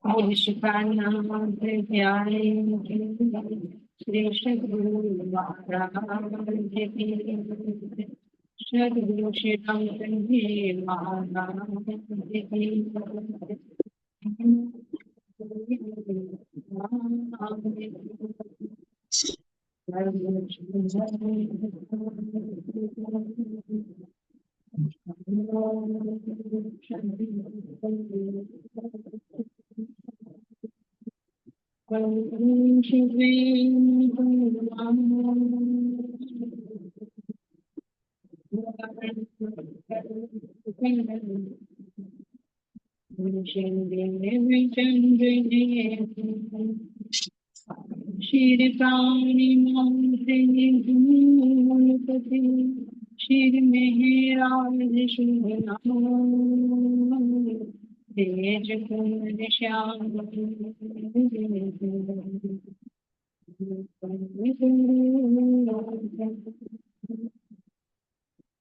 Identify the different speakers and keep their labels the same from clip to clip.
Speaker 1: विश्वनाथ ज्ञानी श्री सद्गुरु महाराज की सद्गुरु श्री रामचंद्र जी महाराज की श्री प्राणी धूलपति श्री मेहराज शुभ तेज कुंद श्याम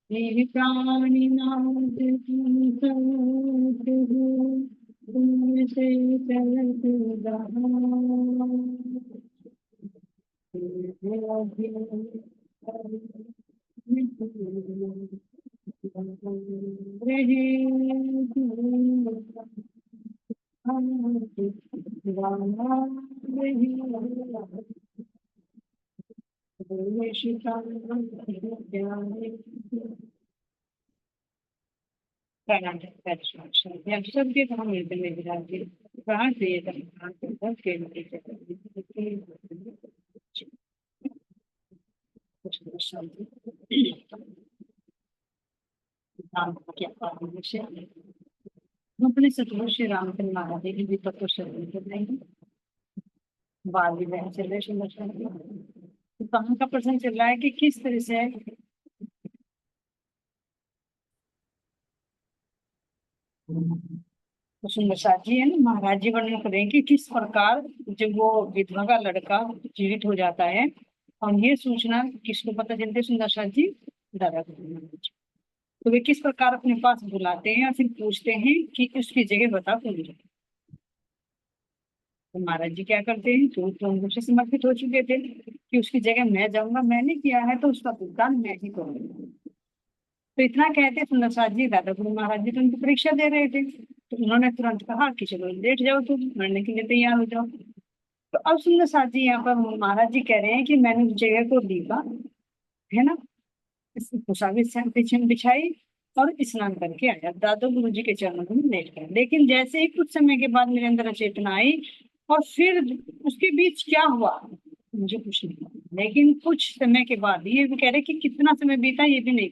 Speaker 1: श्री प्राणी नाथ तुमसे चलत सबके काम मिलते में विराजे कहाँ से ये अपने सतगुरु श्री रामचंद्र महाराज जी की दीपक को शरण कर देंगे। बाल विवाह चल रहे सुंदर तो कहाँ का प्रसंग चल रहा है कि किस तरह से तो सुंदर साथ जी है ना महाराज जी वर्णन करें कि किस प्रकार जब वो विधवा का लड़का जीवित हो जाता है और ये सूचना किसको पता चलती है सुंदर साथ जी दादा को। तो वे किस प्रकार अपने पास बुलाते हैं और फिर पूछते हैं कि उसकी जगह बता कौन है। तो महाराज जी क्या करते हैं तो रूप से समर्पित हो चुके थे कि उसकी जगह मैं जाऊंगा, मैंने किया है तो उसका भुगतान मैं ही करूंगा। तो इतना कहते सुंदर साथ जी दादा गुरु महाराज जी तो उनकी परीक्षा दे रहे थे तो उन्होंने तुरंत कहा कि चलो लेट जाओ तुम मरने के लिए तैयार हो जाओ। तो अब सुंदर साथ जी यहाँ पर महाराज जी कह रहे हैं कि मैंने उस जगह को लीपा है ना, पीछे में बिछाई और स्नान करके आया, दादा गुरु जी के चरणों में लेट गया। लेकिन जैसे ही कुछ समय के बाद मेरे अंदर चेतना आई और फिर उसके बीच क्या हुआ मुझे कुछ नहीं पता। लेकिन कुछ समय के बाद ये भी कह रहे कि कितना समय बीता ये भी नहीं,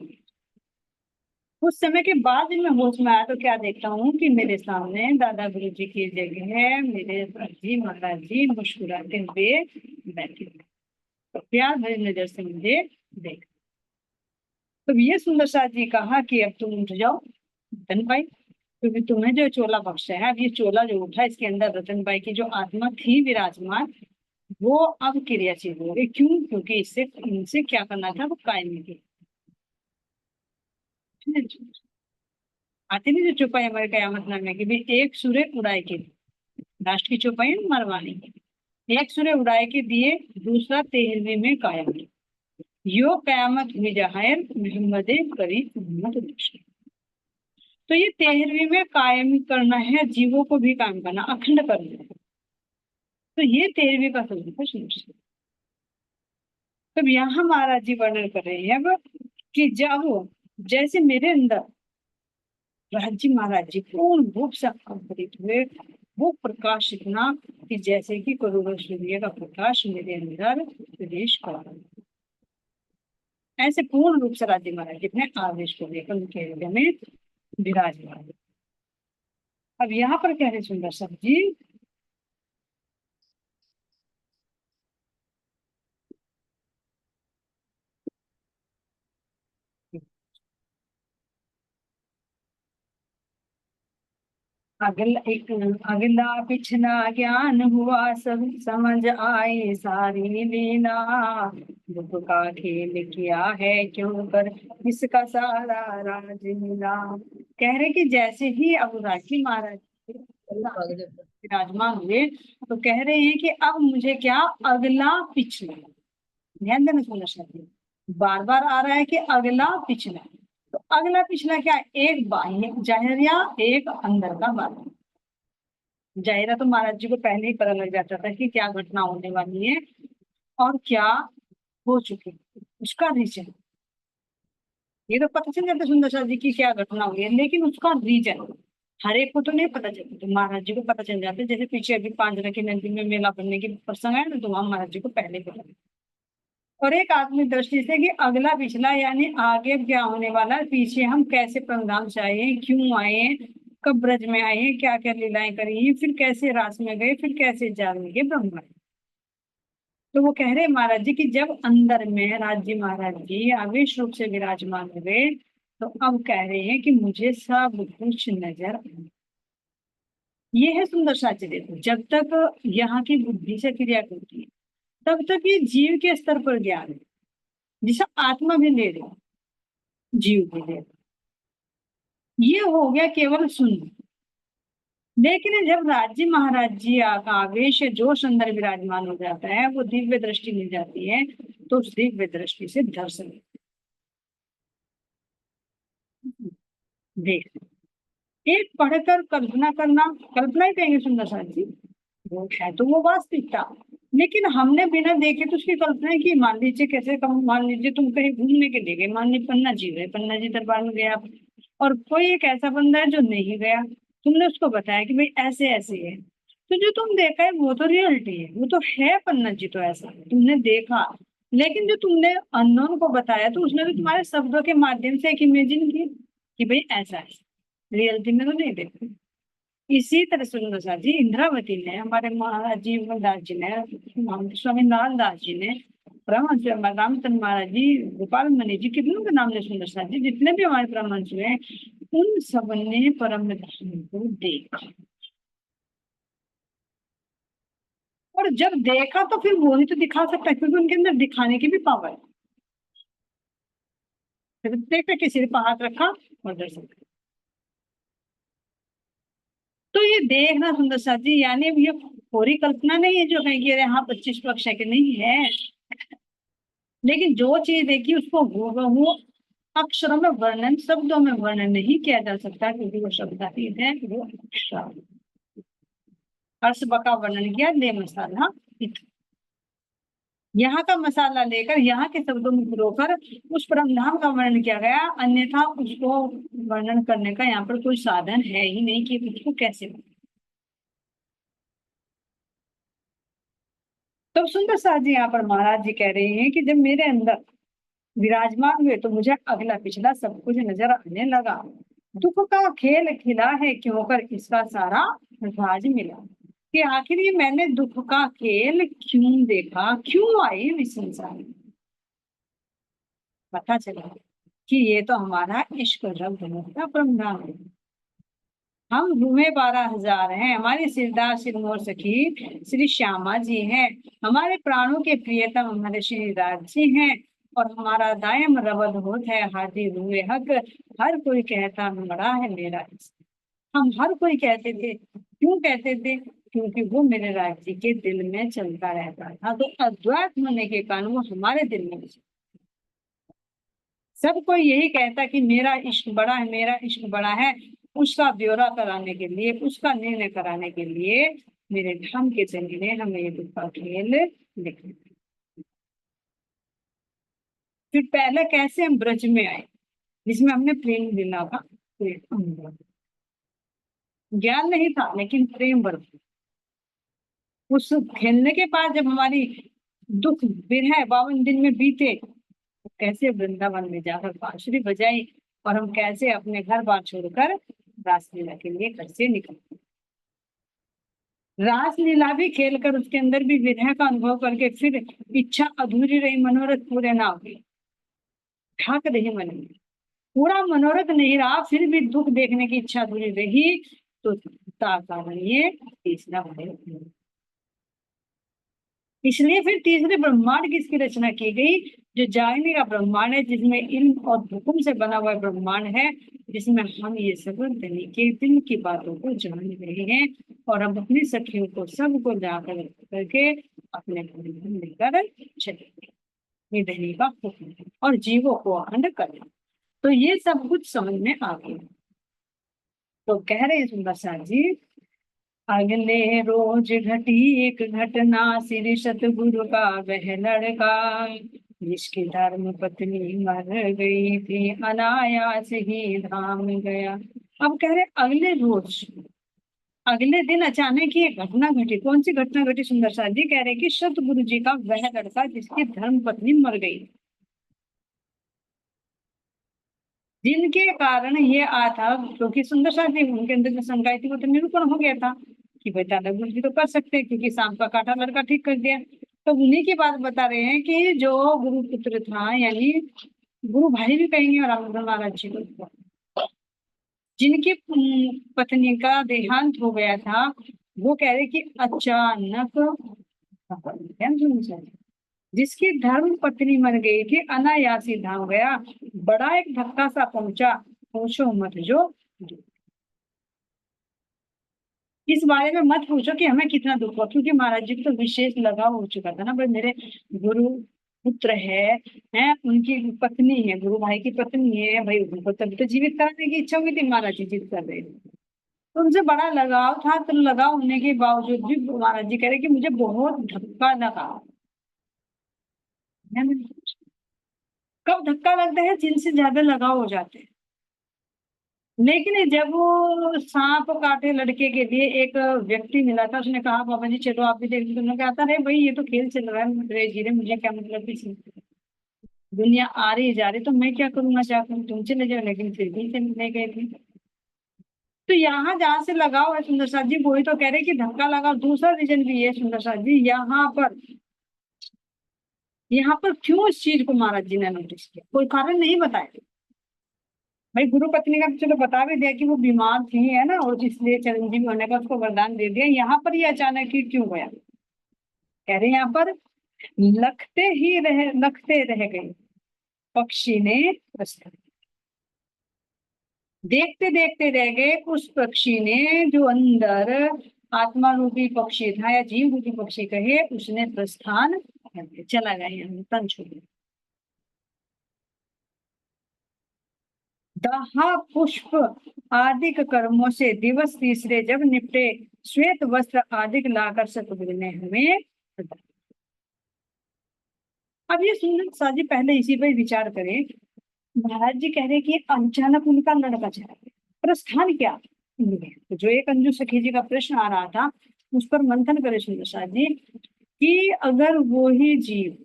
Speaker 1: कुछ समय के बाद जब मैं होश में आया तो क्या देखता हूँ कि मेरे सामने दादा गुरु जी की जगह है, मेरे जी महाराज जी मुस्कुराते हुए बैठे तो प्यार भरी नजर से मुझे देख। तो ये सुंदर साथ जी कहा कि अब तुम उठ जाओ रतन भाई, क्योंकि तुम्हें जो चोला बख्शा है, अब ये चोला जो उठा इसके अंदर रतन भाई की जो आत्मा थी विराजमान वो अब क्रियाशील हो गई। क्यों? क्योंकि इससे इनसे क्या करना था वो कायम की आते नहीं जो चौपाई हमारे कयामत नामे की भी एक सूर्य उड़ाए के राष्ट्र की चौपाई मरवाने की एक सूर्य उड़ाए के दिए दूसरा 13वें में कायम यो कयामत हुई जहायर मोहम्मद करी मोहम्मद रसूल। तो ये 13वें में कायम करना है, जीवों को भी कायम करना, अखंड करना है। तो ये 13वें का स्वरूप है सुनिश्चित। तब यहाँ महाराज जी वर्णन कर रहे हैं अब कि जब जैसे मेरे अंदर राजी महाराज जी पूर्ण रूप से अंतरित हुए वो प्रकाश इतना कि जैसे कि करोड़ों सूर्य का प्रकाश मेरे अंदर प्रवेश कर रहा है। ऐसे पूर्ण रूप से राजी महाराज जी अपने आवेश को लेकर उनके हृदय में विराजमान। अब यहाँ पर कह रहे सुंदर सब जी अगला पिछला ज्ञान हुआ सब समझ आए सारी लीला, दुख का खेल किया है क्यों कर इसका सारा राज मिला। कह रहे कि जैसे ही अब राजी महाराज विराजमान हुए, तो कह रहे हैं कि अब मुझे क्या, अगला पिछला, ध्यान देना सुनना चाहिए, बार बार आ रहा है कि अगला पिछला। तो अगला पिछला क्या, एक बाह्य जाहिरिया, एक अंदर का बाह्य। जाहिरा तो महाराज जी को पहले ही पता लग जाता था कि क्या घटना होने वाली है और क्या हो चुकी है, उसका रीजन ये तो पता चल जाता सुंदर शाह जी की क्या घटना हुई है, लेकिन उसका रीजन हर एक को तो नहीं पता चलता, तो महाराज जी को पता चल जाता है। जैसे पीछे अभी पांचरा की नदी में मेला बनने की प्रसंग है ना, तो वहां महाराज जी को पहले पता। और एक आत्मिक दृष्टि से कि अगला पिछला यानी आगे क्या होने वाला है, पीछे हम कैसे परिणाम से आए हैं, क्यों आए हैं, कब ब्रज में आए हैं, क्या क्या लीलाएं करी हैं, फिर कैसे रास में गए, फिर कैसे जाग में गए ब्रह्मा। तो वो कह रहे महाराज जी कि जब अंदर में राज्य महाराज जी आवेश रूप से विराजमान हुए, तो अब कह रहे हैं कि मुझे सब कुछ नजर आया। ये है सुंदर साची। देखो, जब तक यहाँ की बुद्धि से क्रिया करती है, तब तक ये जीव के स्तर पर ज्ञान है, जिसे आत्मा भी ले रही, जीव भी ले रही। ये हो गया केवल सुन। लेकिन जब राज्य महाराज जी का आवेश जोश अंदर विराजमान हो जाता है, वो दिव्य दृष्टि मिल जाती है, तो उस दिव्य दृष्टि से दर्शन देख, एक पढ़कर कल्पना करना, कल्पना ही कहेंगे सुंदर साथ जी, वो है तो वो वास्तविकता, लेकिन हमने बिना देखे तो उसकी कल्पना ही की। मान लीजिए कैसे, कम मान लीजिए तुम कहीं घूमने के लिए गए, मान लीजिए पन्ना जी गए, पन्ना जी दरबार में गया, और कोई एक ऐसा बंदा है जो नहीं गया, तुमने उसको बताया कि भाई ऐसे ऐसे है, तो जो तुम देखा है वो तो रियलिटी है, वो तो है, पन्ना जी तो ऐसा है, तुमने देखा। लेकिन जो तुमने अननोन को बताया, तो उसने तो तुम्हारे शब्दों के माध्यम से एक इमेजिन की कि भाई ऐसा है, रियलिटी में तो नहीं देखते। इसी तरह सुंदर सा जी इंद्रावती ने, हमारे महाराज जीवन दास जी ने, स्वामी नारायण दास जी ने, परमहंस रामचंद्र महाराज जी, गोपाल मणि जी, कितनों के नाम ले सुंदर सा जी, जितने भी हमारे परमहंस हुए, उन सब ने परम धाम को देखा। और जब देखा तो फिर वो ही तो दिखा सकता है, क्योंकि उनके अंदर दिखाने की भी पावर है। फिर देखते किसी पे हाथ रखा और दर्शन किया। तो ये देखना सुंदर सा जी, यानी ये पूरी कल्पना नहीं है जो कहेंगे अरे हाँ 25 कक्षा के, नहीं है। लेकिन जो चीज देखी उसको हूबहू अक्षरों में वर्णन, शब्दों में वर्णन नहीं किया जा सकता, क्योंकि वो शब्दातीत है, वो अक्षर। अर्श बका वर्णन किया, ले मसाला इत। यहाँ का मसाला लेकर यहाँ के शब्दों में पिरोकर उस परम धाम का वर्णन किया गया, अन्यथा उसको वर्णन करने का यहाँ पर कोई साधन है ही नहीं कि उसको कैसे। तो सुंदर साथ जी यहाँ पर महाराज जी कह रहे हैं कि जब मेरे अंदर विराजमान हुए, तो मुझे अगला पिछला सब कुछ नजर आने लगा। दुख का खेल खिला है क्यों कर इसका सारा राज मिला, कि आखिर ये मैंने दुख का खेल क्यों देखा, क्यों आई इस संसार में। पता चला कि ये तो हमारा इश्क रब का परमधाम है। हम हुए 12,000 हैं, हमारे सिरदार सिरमौर सखी श्री श्यामा जी हैं, हमारे प्राणों के प्रियतम हमारे श्री राज जी हैं, और हमारा दायम रवद होत है हाजिर हुए हक, हर कोई कहता बड़ा है मेरा इश्क। हम हर कोई कहते थे, क्यों कहते थे, क्योंकि वो मेरे राज्य के दिल में चलता रहता था, तो अद्वैत होने के कारण वो हमारे दिल में। सब कोई यही कहता कि मेरा इश्क बड़ा है, मेरा इश्क बड़ा है, उसका ब्यौरा कराने के लिए, उसका निर्णय कराने के लिए मेरे धाम के चंडी ने हमें ये दुख का खेल लिखा। फिर पहले कैसे हम ब्रज में आए, जिसमें हमने प्रेम लीला का अनुभव, ज्ञान नहीं था लेकिन प्रेम बरसा। उस खेलने के बाद जब हमारी दुख विरह 52 दिन में बीते, तो कैसे वृंदावन में जाकर बांसुरी बजाई, और हम कैसे अपने घर बार छोड़कर रासलीला के लिए घर से निकले। रासलीला भी खेलकर उसके अंदर भी विरह का अनुभव करके फिर इच्छा अधूरी रही, मनोरथ पूरे ना हुए, ढाक रही मन में, पूरा मनोरथ नहीं रहा, फिर भी दुख देखने की इच्छा अधूरी रही, तो कारण ये तीसरा भय। इसलिए फिर तीसरे ब्रह्मांड की इसकी रचना की गई, जो जागने का ब्रह्मांड है, जिसमें इल्म और हुक्म से बना हुआ ब्रह्मांड है, जिसमें हम ये सब तरीके दिल की बातों को जान रहे हैं, और अब अपनी सखियों को सबको जाकर करके अपने घर में लेकर चले। ये धनी का हुक्म है और जीवों को अखंड करें। तो ये सब कुछ समझ में आ गया। तो कह रहे हैं सुंदर साथ जी, अगले रोज घटी एक घटना, श्री सतगुरु का वह लड़का, जिसकी धर्म पत्नी मर गई थी, अनायास ही धाम गया। अब कह रहे अगले रोज, अगले दिन अचानक ही एक घटना घटी। कौन सी घटना घटी सुंदर साथ जी? कह रहे कि सतगुरु जी का वह लड़का जिसकी धर्म पत्नी मर गई, जिनके कारण ये आया था, क्योंकि सुंदर साथ जी उनके अंदर जो शंका थी वो तो निरूपण हो गया था कि भाई दादा गुरु जी तो कर सकते हैं, क्योंकि सांप का काटा लड़का ठीक कर दिया। तो उन्हीं की बात बता रहे हैं कि जो गुरुपुत्र था, यानी गुरु भाई भी कहेंगे, और रामचंद्र महाराज जी को, जिनकी पत्नी का देहांत हो गया था, वो कह रहे कि अचानक, जिसकी धर्म पत्नी मर गई थी, अनायासी धाम गया, बड़ा एक धक्का सा पहुंचा, पूछो मत जो। इस बारे में मत पूछो कि हमें कितना दुख हुआ, क्योंकि महाराज जी को तो विशेष लगाव हो चुका था ना, भाई मेरे गुरु पुत्र है उनकी पत्नी है, गुरु भाई की पत्नी है, भाई उनको तभी तो जीवित कराने की इच्छा हुई थी, महाराज जी जिद कर रहे थे। तो उनसे बड़ा लगाव था, तो लगाव होने के बावजूद भी महाराज जी कह रहे कि मुझे बहुत धक्का लगा। कब धक्का लगता है? जिनसे ज्यादा लगाव हो जाते हैं। लेकिन जब वो सांप काटे लड़के के लिए एक व्यक्ति मिला था, उसने कहा बाबा जी चलो आप भी देख लो, तुमने कहा था अरे भाई ये तो खेल चल रहा है, धीरे धीरे, मुझे क्या मतलब किसी, दुनिया आ रही जा रही, तो मैं क्या करूंगा, चाहकर तुम चले जाओ, लेकिन फिर भी चले गए थे। तो यहाँ जहाँ से लगाओ है सुंदर साथ जी, वही तो कह रहे कि धक्का लगाओ। दूसरा रीजन भी है सुंदर साथ जी, यहाँ पर क्यों इस चीज को महाराज जी ने नोटिस किया, कोई कारण नहीं बताया। भाई गुरु पत्नी का तो चलो बता भी दिया कि वो बीमार थी, है ना, और इसलिए चिरंजीवी होने का उसको वरदान दे दिया। यहाँ पर ये अचानक ही क्यों गया? कह रहे यहाँ पर लखते रह गए पक्षी ने प्रस्थान, देखते देखते रह गए उस पक्षी ने, जो अंदर आत्मा रूपी पक्षी था, या जीव रूपी पक्षी कहे, उसने प्रस्थान कर दिया, चला गया, यहाँ तन छोड़ दिया। दाह पुष्प आदि कर्मों से दिवस तीसरे जब निपटे, श्वेत वस्त्र आदि लाकर सतगुरु ने हमें प्रदान। अब ये सुंदर साजी पहले इसी पर विचार करें। महाराज जी कह रहे कि अचानक उनका लड़का चला गया, प्रस्थान क्या? तो जो एक अंजू सखी जी का प्रश्न आ रहा था, उस पर मंथन करे सुंदर साथ जी, कि अगर वो ही जीव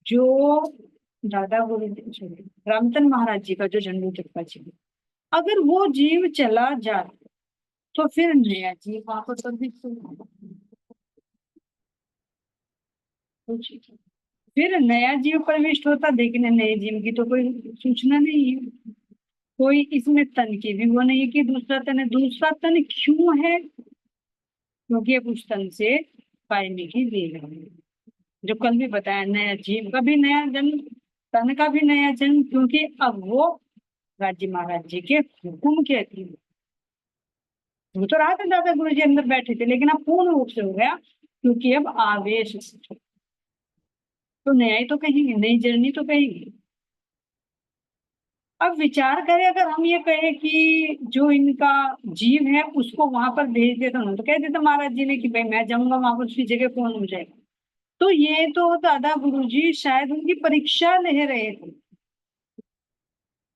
Speaker 1: जो दादा गुरु रामतन महाराज जी का जो जन्म चक्का जीव, अगर वो जीव चला जाए, तो फिर नया जीव वहां पर फिर नया जीव प्रविष्ट होता, लेकिन नए जीव की तो कोई सूचना नहीं है, कोई इसमें तन की भी वो नहीं है कि दूसरा तन है। दूसरा तन क्यों है? क्योंकि अब उस तन से पाने की देर है, जो कल भी बताया, नया जीव का भी नया जन्म, तन का भी नया जन्म, क्योंकि अब वो राज्य महाराज जी के हुक्म के अधीन। वो तो रहा था दादा गुरु जी अंदर बैठे थे, लेकिन अब पूर्ण रूप से हो गया, क्योंकि अब आवेश से। तो नया ही तो कहेंगे, नई जर्नी तो कहेंगे। अब विचार करें, अगर हम ये कहें कि जो इनका जीव है उसको वहां पर भेज देता हूँ, तो कह देता महाराज जी ने कि भाई मैं जाऊंगा वहां पर, उसकी जगह कौन हो जाएगा। तो ये तो दादा गुरुजी शायद उनकी परीक्षा ले रहे थे,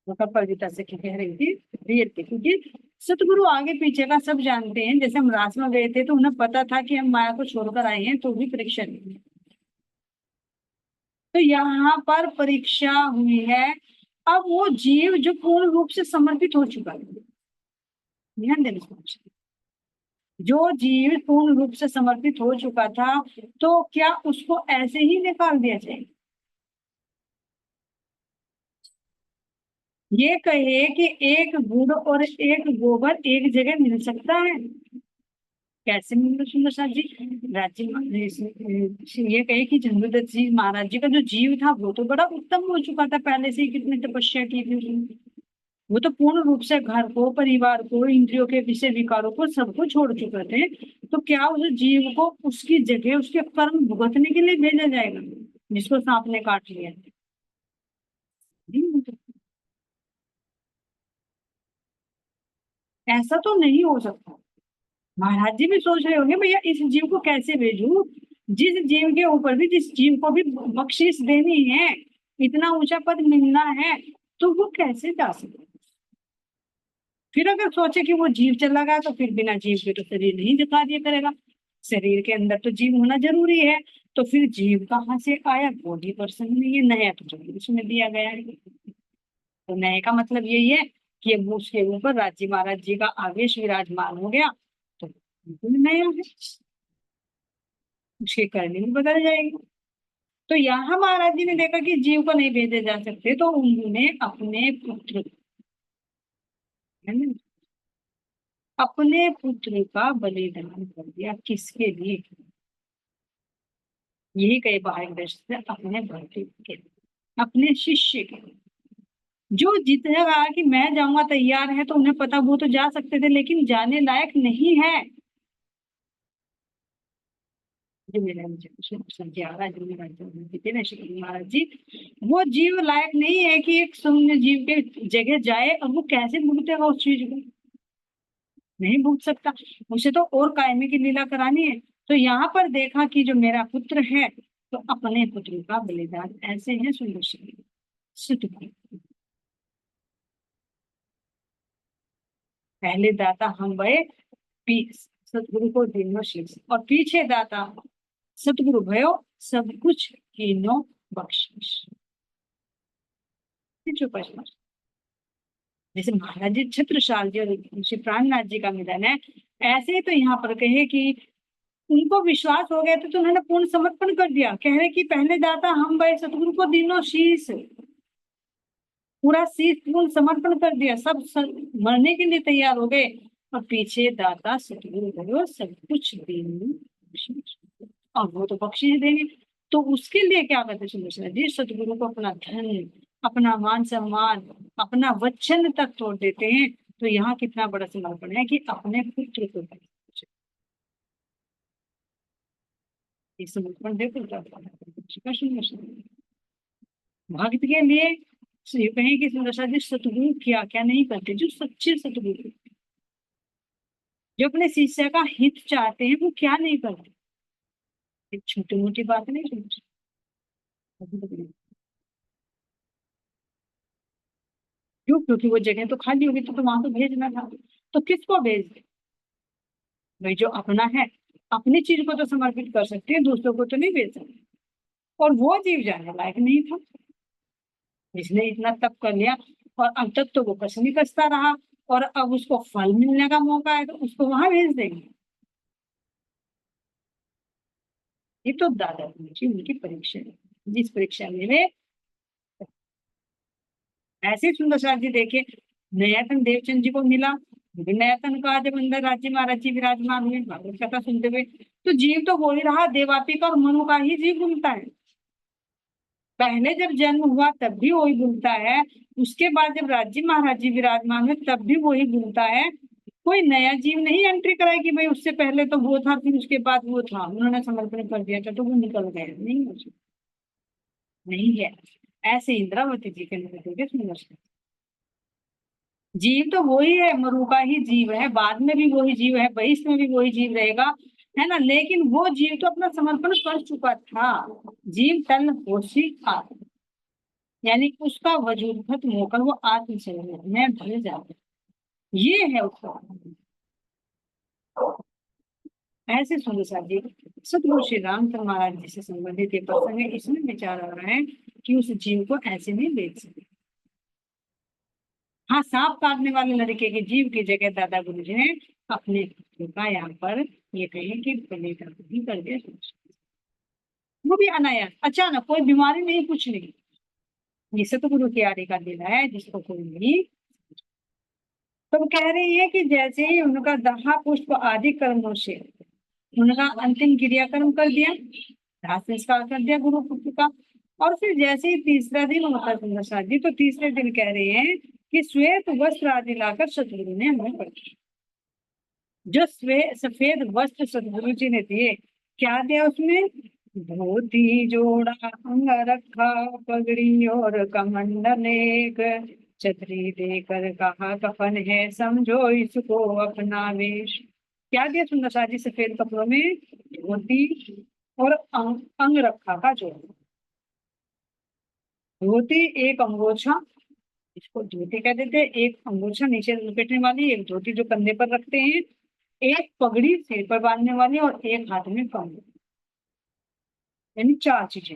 Speaker 1: मतलब परिता से कह रही थी रियल के, क्योंकि सतगुरु आगे पीछे का सब जानते हैं। जैसे हम रास में गए थे तो उन्हें पता था कि हम माया को छोड़कर आए हैं, तो भी परीक्षा ली। तो यहाँ पर परीक्षा हुई है। अब वो जीव जो पूर्ण रूप से समर्पित हो चुका है, ध्यान देना, जो जीव पूर्ण रूप से समर्पित हो चुका था, तो क्या उसको ऐसे ही निकाल दिया जाए? ये कहे कि एक गुड़ और एक गोबर एक जगह मिल सकता है? कैसे मिले सुंदर साथ जी? राज्य ये कहे कि चंद्रदत्त जी महाराज जी का जो जीव था वो तो बड़ा उत्तम हो चुका था, पहले से ही कितनी तपस्या की थी उसने। वो तो पूर्ण रूप से घर को, परिवार को, इंद्रियों के विषय विकारों को सबको छोड़ चुके थे। तो क्या उस जीव को उसकी जगह उसके कर्म भुगतने के लिए भेजा जाएगा जिसको सांप ने काट लिया? नहीं, ऐसा तो नहीं हो सकता। महाराज जी भी सोच रहे होंगे भैया इस जीव को कैसे भेजूं, जिस जीव के ऊपर भी, जिस जीव को भी बख्शीश देनी है, इतना ऊंचा पद मिलना है, तो वो कैसे जा सकता? फिर अगर सोचे कि वो जीव चला गया तो फिर बिना जीव के तो शरीर नहीं दिखा दिया करेगा, शरीर के अंदर तो जीव होना जरूरी है। तो फिर जीव कहाँ से आया? बॉडी पर्सन में, ये नया तो जरूर उसमें दिया गया है। तो नए का मतलब यही है कि अब उसके ऊपर राज्य महाराज जी का आवेश विराजमान हो गया, तो बिल्कुल नया है, उसके करने भी बदल जाएंगे। तो यहाँ महाराज जी ने देखा कि जीव को नहीं भेजे जा सकते, तो उन्होंने अपने पुत्र, है ना, अपने पुत्र का बलिदान कर दिया। किसके लिए? यही कई बार दृष्टि से अपने भक्ति के, अपने शिष्य के, जो जितने कहा कि मैं जाऊंगा तैयार है, तो उन्हें पता वो तो जा सकते थे लेकिन जाने लायक नहीं है। जो मेरा महाराज जी, वो जीव लायक नहीं है कि एक शून्य जीव के जगह जाए, और वो कैसे भुगतेगा उस चीज को? नहीं भूल सकता, उसे तो और कायमी की लीला करानी है। तो यहाँ पर देखा कि जो मेरा पुत्र है, तो अपने पुत्र का बलिदान ऐसे है सुंदर से सुत। पहले दाता हम भय, सतगुरु को दीनो शीश, और पीछे दाता सतगुरु भयो, सब कुछ कीनो बख्शिश। जो प्रश्न, जैसे महाराज जी छत्रसाल जी और श्री प्राणनाथ जी का मिलन है, ऐसे ही तो यहाँ पर कहे कि उनको विश्वास हो गया तो उन्होंने पूर्ण समर्पण कर दिया। कह रहे कि पहले दाता हम भाई सतगुरु को दीनो शीश, पूरा शीश पूर्ण समर्पण कर दिया, मरने के लिए तैयार हो गए। और पीछे दाता सतगुरु भयो, सब कुछ दीनो बख्शिश। और वो तो बख्शिश देंगे। तो उसके लिए क्या करते सुंदर जी? सतगुरु को अपना धन, अपना मान सम्मान, अपना वचन तक तोड़ देते हैं। तो यहाँ कितना बड़ा समर्पण है कि अपने पुत्र को ये समर्पण देखो क्या भक्त के लिए। ये कहें कि सुंदर जी सतगुरु क्या क्या नहीं करते, जो सच्चे सतगुरु, जो अपने शिष्य का हित चाहते हैं, वो क्या नहीं करते। एक छोटी मोटी बात नहीं सुंदर। क्यों? क्योंकि वो जगह तो खाली होगी, तो वहां तो भेजना था। तो किसको भेज दे? भाई जो अपना है, अपनी चीज को तो समर्पित कर सकते हैं, दूसरों को तो नहीं भेज सकते। और वो जीव जाने लायक नहीं था, इसने इतना तप कर लिया, और अब तक तो वो कस नहीं कसता रहा, और अब उसको फल मिलने का मौका है, तो उसको वहां भेज देंगे। ये तो दादाजी की उनकी परीक्षा है, जिस परीक्षा में वे ऐसे सुंदर साथ जी देखे। नयातन देवचंद जी को मिला, नयातन का जब अंदर राज्य महाराज जी विराजमान हुए भागवत कथा सुनते हुए, तो जीव तो हो ही रहा देवापी का और मनु का ही जीव घूमता है। पहले जब जन्म हुआ तब भी वही घूमता है, उसके बाद जब राज्य महाराज जी विराजमान हुए तब भी वही घूमता है। कोई नया जीव नहीं एंट्री कराई कि भाई उससे पहले तो वो था, फिर उसके बाद वो था, उन्होंने समर्पण कर दिया था तो वो निकल गए। नहीं हो सकता, नहीं है। ऐसे इंद्रावती जी के नजर सुंदर, जीव तो वही है, मरु का ही जीव है, बाद में भी वही जीव है, भविष्य में भी वही जीव रहेगा, है ना। लेकिन वो जीव तो अपना समर्पण कर चुका था। जीव तन होशी आत्म, यानी उसका वजूद खत्म होकर वो आत्म शरीर में भर जाता है। ये है उसका। ऐसे सुंदर जी सतगुरु श्री रामचंद्र महाराज जी से संबंधित ये प्रसंग है, इसमें विचार आ रहा है कि उस जीव को ऐसे नहीं देख सकते। हाँ, सांप काटने वाले लड़के के जीव की जगह दादा गुरु जी ने अपने पुत्र का यहाँ पर ये कहे कि बलिदान ही कर दिया। वो भी अनायास, अचानक, कोई बीमारी नहीं, कुछ नहीं। ये सतगुरु की आने का दिन है जिसको कोई नहीं। तो वो कह रही है कि जैसे ही उनका दाह पुष्प आदि कर्मों से उनका अंतिम क्रियाकर्म कर दिया, दाह संस्कार कर दिया गुरु पुत्र का, और फिर जैसे ही तीसरा दिन होता है सुंदर साथ जी, तो तीसरे दिन कह रहे हैं कि श्वेत वस्त्र आदि लाकर सतगुरु ने हमें पढ़ा। जो सफेद वस्त्र सतगुरु जी ने दिए, क्या दिया उसमें? धोती जोड़ा, अंग रखा, पगड़ी और कमंडल एक, छतरी देकर कहा कफन है समझो इसको अपना वेश। क्या दिया सुंदर साथ जी? सफेद कपड़ों में धोती और अंग रखा का जोड़ा। धोती, एक अंगोछा, इसको धोती कह देते हैं, एक अंगोछा नीचे लपेटने वाली, एक धोती जो कंधे पर रखते हैं, एक पगड़ी सिर पर बांधने वाली, और एक हाथ में कंबल, यानी 4 चीजें।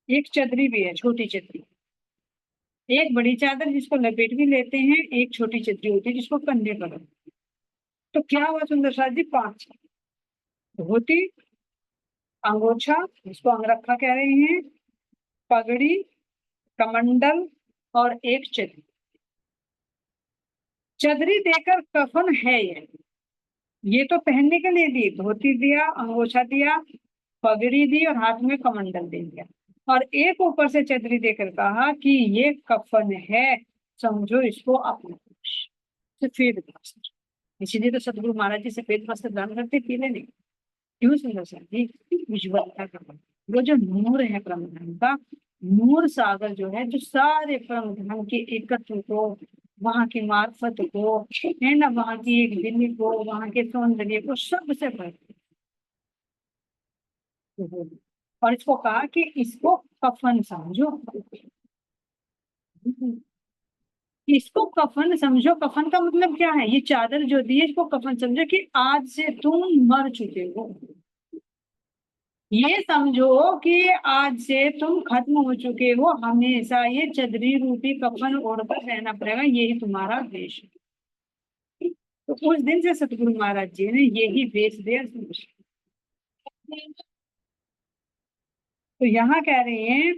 Speaker 1: एक चदरी भी है, छोटी चदरी, एक बड़ी चादर जिसको लपेट भी लेते हैं, एक छोटी चदरी होती है जिसको कंधे पर रखते हैं। तो क्या हुआ सुंदर साथ जी? 5। धोती, अंगोछा जिसको अंगरखा कह रहे हैं, पगड़ी, कमंडल और एक चदरी। चदरी देकर कफन है ये तो पहनने के लिए दी, धोती दिया, अंगोछा दिया, पगड़ी दी और हाथ में कमंडल दे दिया, और एक ऊपर से चदरी देकर कहा कि ये कफन है, समझो इसको अपना। सफेद वस्त्र, इसीलिए तो सतगुरु महाराज जी सफेद वस्त्र दान करते, पीले नहीं। क्यों सुंदर साथ जी? उज्ज्वलता का, वो जो नूर है परम धर्म का, नूर सागर जो है, जो सारे परम धर्म के एकत्व को, वहां की मार्फत को, है ना, वहां की एक दिल्ली को, वहां के सौंदर्य को, सबसे भर। और इसको कहा कि इसको कफन समझो, इसको कफन समझो। कफन का मतलब क्या है? ये चादर जो दी है इसको कफन समझो कि आज से तुम मर चुके हो, ये समझो कि आज से तुम खत्म हो चुके हो, हमेशा ये चदरी रूपी कफन ओढ़कर रहना पड़ेगा, यही तुम्हारा वेश है। तो उस दिन से सतगुरु महाराज जी ने यही वेश दिया। तो यहाँ कह रहे हैं,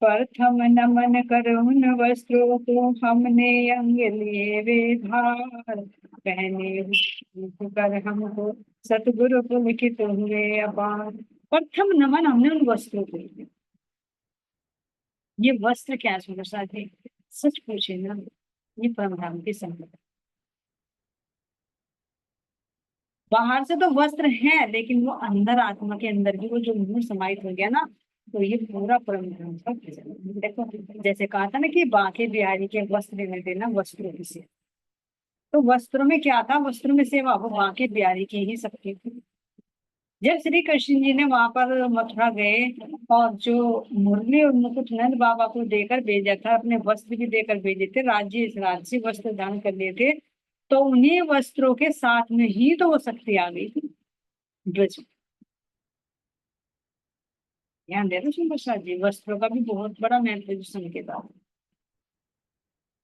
Speaker 1: प्रथम नमन कर उन वस्त्रों को हमने अंग लिए वे धार, पहने कर हमको सतगुरु पुलकित हुए अपार। प्रथम नमन हमने उन वस्त्रों को किया। ये वस्त्र क्या है सुंदर साथ जी? सच पूछे ना, ये परम धाम की संगत। बाहर से तो वस्त्र है, लेकिन वो अंदर आत्मा के अंदर भी वो जो नूर समाहित हो गया ना, तो ये पूरा परम धाम का खजाना है। देखो जैसे कहा था ना कि बांके बिहारी के वस्त्र लेने देना वस्त्रों की सेवा, तो वस्त्रों में क्या था? वस्त्रों में सेवा, वो बांके बिहारी की ही शक्ति थी। जब श्री कृष्ण जी ने वहां पर मथुरा गए और जो मुरली और मुकुट नंद बाबा को देकर भेजा था, अपने वस्त्र भी देकर भेजे थे, राज्य वस्त्र दान कर लिए थे, तो उन्हीं वस्त्रों के साथ में ही तो वो शक्ति आ गई थी ब्रज में। ध्यान देना सुन प्रसाद जी, वस्त्रों का भी बहुत बड़ा महत्व है संकेत।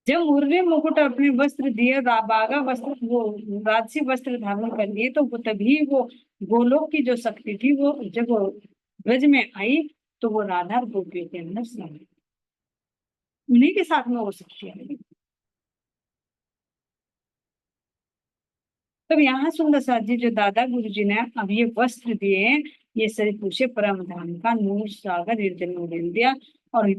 Speaker 1: जब मुरली मुकुट अपने वस्त्र दिए, बागा वस्त्र, वो राजसी वस्त्र धारण कर लिए, तो वो तभी वो गोलोक की जो शक्ति थी, वो जब वो ब्रज में आई, तो वो राधा और गोपियों के अंदर समाई, उन्हीं के साथ में वो शक्ति आई। तब यहाँ सुंदर साथ जी, जो दादा गुरु जी ने अब ये वस्त्र दिए, ये सही पूछे परम धाम का नूर सागर निर्जल नूर दिया, और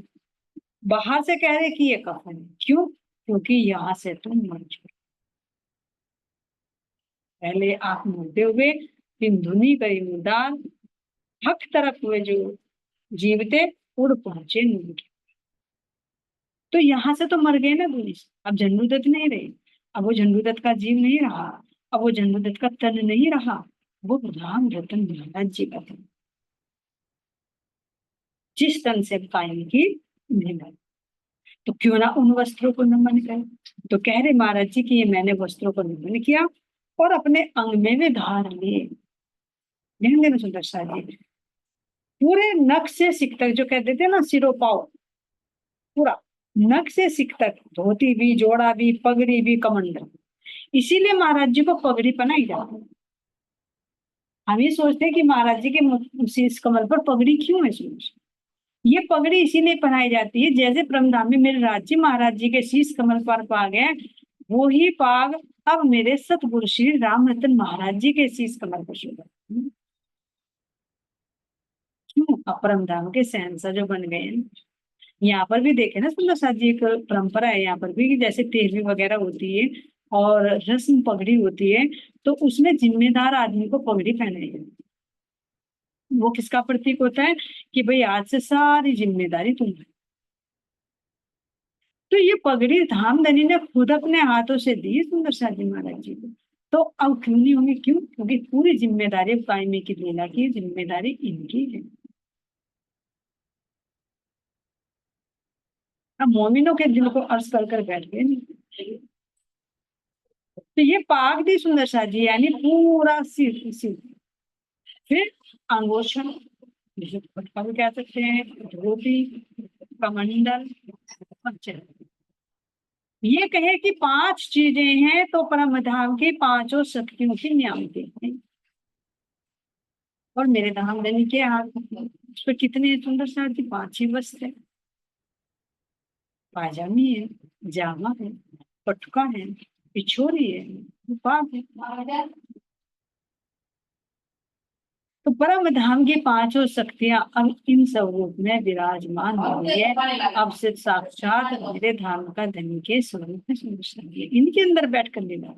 Speaker 1: बाहर से कह रहे कि ये कफन है। क्यों? क्योंकि यहाँ से तुम मर चुके, पहले आप मुर्दे हुए, फिर धुनी करी मुर्दार, हक तरफ हुए जो जीवते, उड़ पहुंचे नूर के। तो यहाँ से तो मर गए ना दुनिया से, अब झंडूदत्त नहीं रहे, अब वो झंडूदत्त का जीव नहीं रहा, अब वो झंडूदत्त का तन नहीं रहा, वो राम रतन महाराज जी का तन, जिस तन से कायम की मेहनत। तो क्यों ना उन वस्त्रों को नमन करें। तो कह रहे महाराज जी कि ये मैंने वस्त्रों को नमन किया और अपने अंग में भी धार लिए। ध्यान देना सुंदर साथ जी, पूरे नख से सिक तक, जो कह देते हैं ना सिरो पाव, पूरा नख से सिक तक, धोती भी, जोड़ा भी, पगड़ी भी, कमंडल। इसीलिए महाराज जी को पगड़ी पहनाई जाती है। हम ये सोचते हैं कि महाराज जी के शीश कमल पर पगड़ी क्यों है? सोच, ये पगड़ी इसीलिए पहनाई जाती है, जैसे परमधाम में मेरे राज जी महाराज जी के शीश कमल पर पा गए, वो ही पाग अब मेरे सतगुरु श्री राम रतन महाराज जी के शीश कमल पर शोभा। क्यों? अपरम धाम के सहंसा जो बन गए हैं। यहाँ पर भी देखे ना सुंदर साथ जी, एक परंपरा है यहाँ पर भी कि जैसे तेरहवीं वगैरह होती है और रस्म पगड़ी होती है, तो उसमें जिम्मेदार आदमी को पगड़ी पहनाई जाती है। वो किसका प्रतीक होता है कि भाई आज से सारी जिम्मेदारी तुम है। तो ये पगड़ी धामधनी ने खुद अपने हाथों से दी सुंदर साथ जी महाराज जी को। तो अब क्यों नहीं होंगे? क्यों? क्योंकि पूरी जिम्मेदारी कायमी की लीला की जिम्मेदारी इनकी है। अब मोमिनों के दिल को अर्ज कर कर बैठ गए नहीं। तो ये पाक दी सुंदर सा जी, यानी पूरा सिर सिर, फिर अंगोछन, जिसे पटका भी कह सकते हैं, धोती, कमंडल, पंचन। ये कहे कि पांच चीजें हैं तो परम धाम की पांचों शक्तियों की नियामतें हैं। और मेरे धाम धनी के हाथ उस पर कितने सुंदर सा जी, पांच ही वस्त्र है। पाजामी है, जामा है, पटका है, पिछोरी है, पाग है। तो परम धाम की पांचों शक्तियां अब इन स्वरूप में विराजमान हो गई है। अब से साक्षात मेरे धाम का धनी के स्वरूप में समझ, इनके अंदर बैठ कर लेना।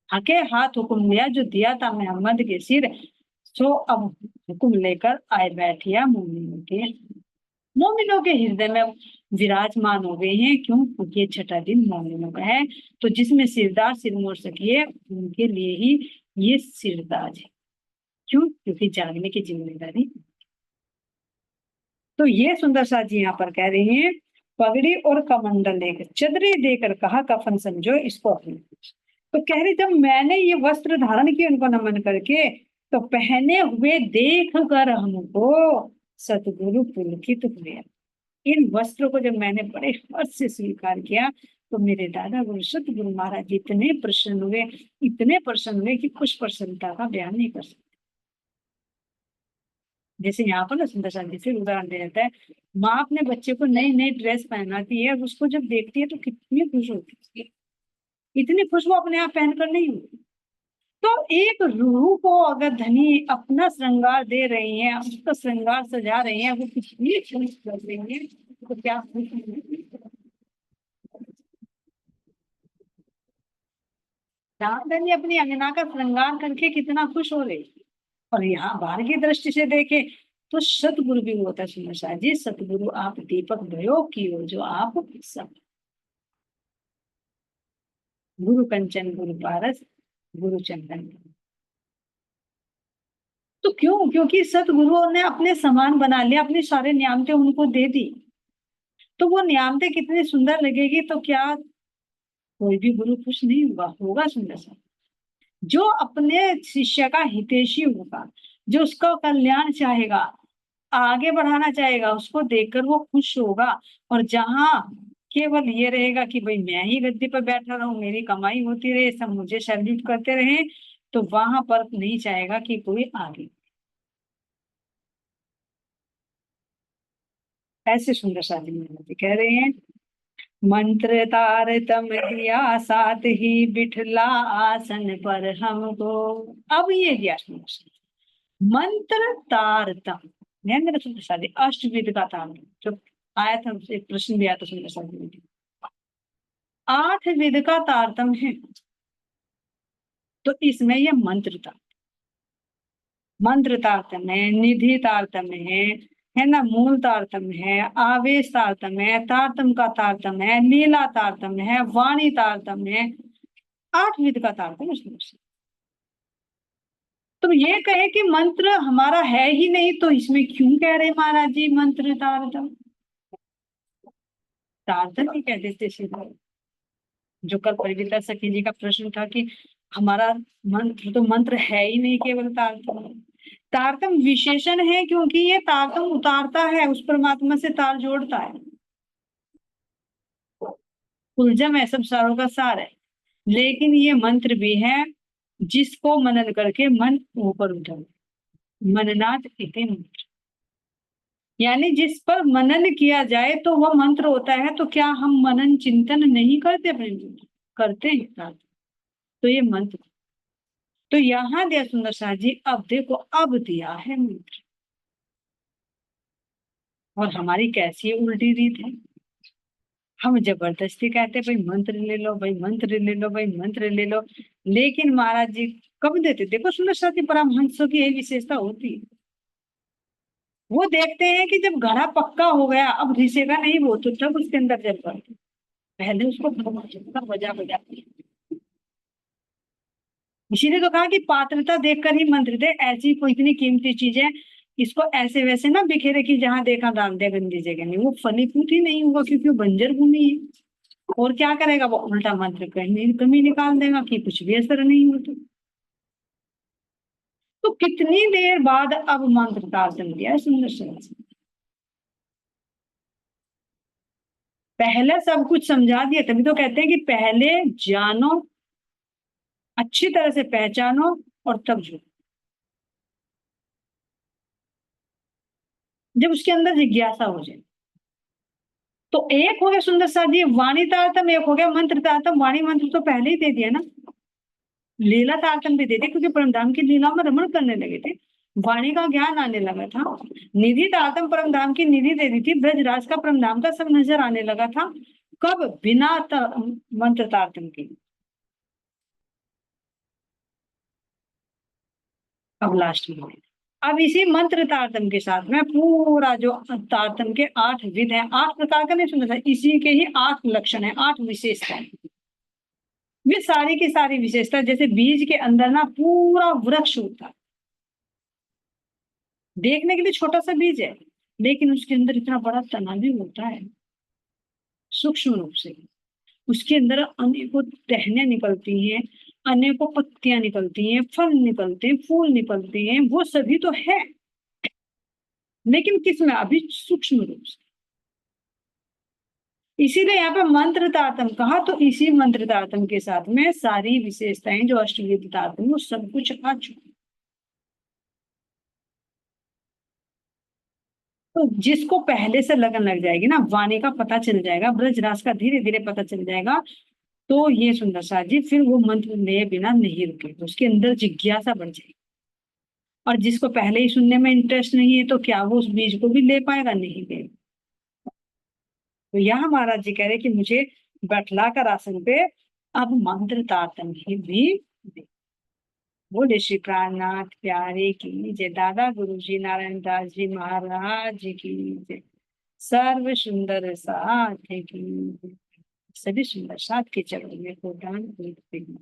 Speaker 1: आके हाथ हुक्म लिया जो दिया था मोहम्मद के सिर, सो अब हुक्म लेकर आए बैठिया मोमिनों के हृदय में विराजमान हो गए हैं। क्यों? क्योंकि ये छठा दिन मोमिनों का है। तो जिसमें सिरदार सिर मोड़ सकिए उनके लिए ही ये सिरदार है। क्यों? क्योंकि जागने की जिम्मेदारी। तो ये सुंदर सा जी यहाँ पर कह रहे हैं, पगड़ी और कमंडल लेकर चदरे देकर कहा कफन समझो इसको अपने। तो कह रहे जब मैंने ये वस्त्र धारण किए उनको नमन करके, तो पहने हुए देख कर हमको सतगुरु पुलकित हुए। इन वस्त्रों को जब मैंने बड़े हर्ष से स्वीकार किया तो मेरे दादा गुरु सतगुरु महाराज जी इतने प्रसन्न हुए, इतने प्रसन्न हुए कि कुछ प्रसन्नता का बयान नहीं कर सकते। जैसे यहाँ पर ना सुंदर शांति से उदाहरण दे देता है, माँ अपने बच्चे को नई नई ड्रेस पहनाती है, उसको जब देखती है तो कितनी खुश होती है। इतनी खुश वो अपने आप पहनकर नहीं होती। तो एक रूह को अगर धनी अपना श्रृंगार दे रही है, उसका श्रृंगार सजा रही है, वो कितनी खुश कर रही है, तो क्या खुश नहीं? धनी अपनी अंगना का श्रृंगार करके कितना खुश हो रही। और यहाँ बाहर की दृष्टि से देखे तो सतगुरु भी होता है सुंदर शाह जी। सतगुरु आप दीपक भयो की हो जो आप सब, गुरु कंचन गुरु पारस गुरु चंदन। तो क्यों? क्योंकि सतगुरुओं ने अपने समान बना लिया, अपनी सारे नियामतें उनको दे दी। तो वो नियामतें कितनी सुंदर लगेगी, तो क्या कोई भी गुरु खुश नहीं होगा? होगा सुंदर सा। जो अपने शिष्य का हितैषी होगा, जो उसका कल्याण चाहेगा, आगे बढ़ाना चाहेगा, उसको देखकर वो खुश होगा। और जहां केवल ये रहेगा कि भाई मैं ही गद्दी पर बैठा रहूं, मेरी कमाई होती रहे, सब मुझे सैल्यूट करते रहे, तो वहां पर नहीं चाहेगा कि कोई आगे। ऐसे सुंदर शादी में कह रहे हैं, मंत्र तारतम दिया साथ ही बिठला आसन पर हमको। अब ये दिया मंत्र तारतम, ध्यान सुंदर शादी अष्टविध का तार जो आया था, एक प्रश्न भी आया था सुंदर शादी में। 8 विध का तारतम है। तो इसमें ये मंत्र था, मंत्र तारतम है, निधि तारतम है ना, मूल तारतम है, आवेश तारतम है, तारतम का तारतम है, लीला तारतम है, वाणी तारतम है। 8 विध का तारतम उसमें। तो ये कहे कि मंत्र हमारा है ही नहीं, तो इसमें क्यों कह रहे महाराज जी मंत्र तारतम? तारतम ही कह देते सीधा। जो कल परिवीता सखी जी का प्रश्न था कि हमारा मंत्र तो मंत्र है ही नहीं, केवल तारतम। तारतम विशेषण है क्योंकि ये तारतम उतारता है, उस परमात्मा से तार जोड़ता है। उलझम है, सब सारों का सार है। लेकिन ये मंत्र भी है जिसको मनन करके मन ऊपर उठा, मननाथ इति मंत्र, यानी जिस पर मनन किया जाए तो वह मंत्र होता है। तो क्या हम मनन चिंतन नहीं करते अपने जीवन? करते हैं प्रार्थना। तो ये मंत्र, तो यहाँ दिया सुंदर साथ जी, अब देखो अब दिया है मंत्र। और हमारी कैसी उल्टी रीत है, हम जबरदस्ती कहते हैं भाई मंत्र ले लो, भाई मंत्र ले लो, भाई मंत्र ले लो। लेकिन महाराज जी कब देते, देखो सुंदर साथ जी परमहंसों की यही विशेषता होती है। वो देखते हैं कि जब घड़ा पक्का हो गया, अब रिसेगा नहीं वो, तो तब उसके अंदर जब पड़ते, पहले उसको बजा बजा के। इसीलिए तो कहा कि पात्रता देखकर ही मंत्र दे, ऐसी कोई इतनी कीमती चीज है, इसको ऐसे वैसे ना बिखेरे कि जहां देखा डाल दे गंदी जगह नहीं, वो फलीभूत ही नहीं होगा क्योंकि वो बंजर भूमि है। और क्या करेगा वो, उल्टा मंत्र कहीं कमी निकाल देगा कि कुछ भी असर नहीं होता। तो कितनी देर बाद अब मंत्र तारतम दिया है सुंदर से, पहले सब कुछ समझा दिया। तभी तो कहते हैं कि पहले जानो, अच्छी तरह से पहचानो और तब जो, जब उसके अंदर जिज्ञासा हो जाए। तो एक हो गया सुंदर सा जी वाणी तारतम, एक हो गया मंत्र तारतम। वाणी मंत्र तो पहले ही दे दिया ना, लीला तारतम भी दे दिया क्योंकि परमधाम की लीला में रमण करने लगे थे, वाणी का ज्ञान आने लगा था। निधि तारतम परमधाम की निधि दे दी थी, ब्रजराज का परमधाम का सब नजर आने लगा था। कब, बिना मंत्र तारतम के। अब लास्ट में, अब इसी मंत्र तारतम के साथ में पूरा जो तारतम के 8 विध है, 8 प्रकार का नहीं सुना था, इसी के ही 8 लक्षण है, 8 विशेषताएं। वे सारी की सारी विशेषता, जैसे बीज के अंदर ना पूरा वृक्ष होता है, देखने के लिए छोटा सा बीज है, लेकिन उसके अंदर इतना बड़ा तना भी होता है सूक्ष्म रूप से। उसके अंदर अनेकों टहनियां निकलती हैं, अनेकों पत्तियां निकलती हैं, फल निकलते हैं, फूल निकलते हैं, वो सभी तो है, लेकिन किस में, अभी सूक्ष्म रूप से। इसीलिए यहाँ पे मंत्र तारतम कहा, तो इसी मंत्र तारतम के साथ में सारी विशेषताएं जो अष्टविध तारतम वो सब कुछ आ चुकी। तो जिसको पहले से लगन लग जाएगी ना, वाणी का पता चल जाएगा, ब्रजराज का धीरे धीरे पता चल जाएगा, तो ये सुंदर सा जी फिर वो मंत्र ले बिना नहीं रुके, तो उसके अंदर जिज्ञासा बढ़ जाएगी। और जिसको पहले ही सुनने में इंटरेस्ट नहीं है, तो क्या वो उस बीज को भी ले पाएगा, नहीं ले। तो यहाँ महाराज जी कह रहे कि मुझे बैठला कर आसन पे अब मंत्र तारतम भी दे। बोले श्री प्राणनाथ प्यारे की जय, दादा गुरु जी नारायण दास जी महाराज की जय, सर्व सुंदर साथ की, सभी सुंदर साथ के चरणों में प्रदान करते हैं।